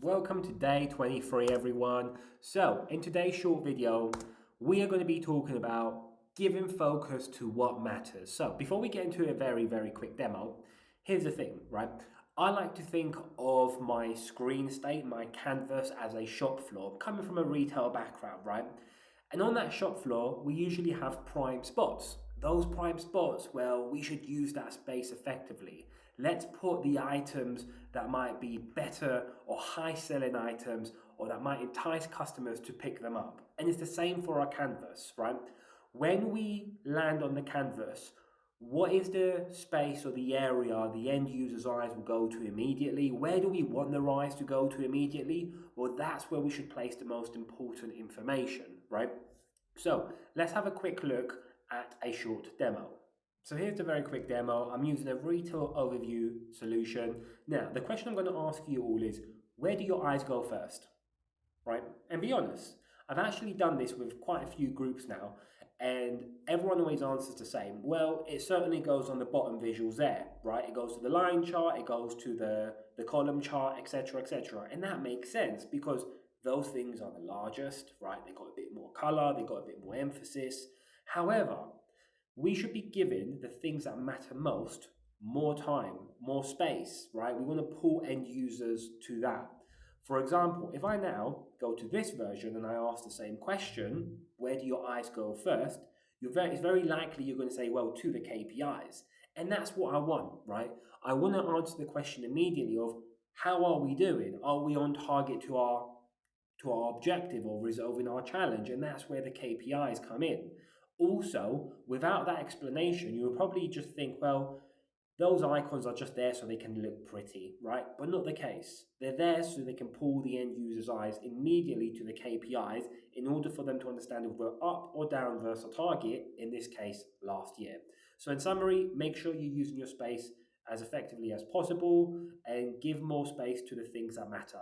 welcome to day 23 everyone. So in today's short video, we are going to be talking about giving focus to what matters. So before we get into a very quick demo, here's the thing, right? I like to think of my screen state, my canvas as a shop floor, coming from a retail background, right? And on that shop floor, we usually have prime spots. Those prime spots, well, we should use that space effectively. Let's put the items that might be better or high selling items or that might entice customers to pick them up. And it's the same for our canvas, right? When we land on the canvas, what is the space or the area the end user's eyes will go to immediately? Where do we want their eyes to go to immediately? Well, that's where we should place the most important information, right? So let's have a quick look at a short demo. So here's the very quick demo. I'm using a retail overview solution. Now, the question I'm going to ask you all is, where do your eyes go first? Right? And be honest, I've actually done this with quite a few groups now, and everyone always answers the same. Well, it certainly goes on the bottom visuals there, right? It goes to the line chart, it goes to the column chart, etc., etc. And that makes sense because those things are the largest, right? They got a bit more color, they got a bit more emphasis. However, we should be giving the things that matter most more time, more space, right? We want to pull end users to that. For example, if I now go to this version and I ask the same question, where do your eyes go first? It's very likely you're going to say, well, to the KPIs. And that's what I want, right? I want to answer the question immediately of how are we doing? Are we on target to our objective or resolving our challenge? And that's where the KPIs come in. Also, without that explanation, you would probably just think, well, those icons are just there so they can look pretty, right? But not the case. They're there so they can pull the end user's eyes immediately to the KPIs in order for them to understand if we're up or down versus a target, in this case, last year. So in summary, make sure you're using your space as effectively as possible and give more space to the things that matter.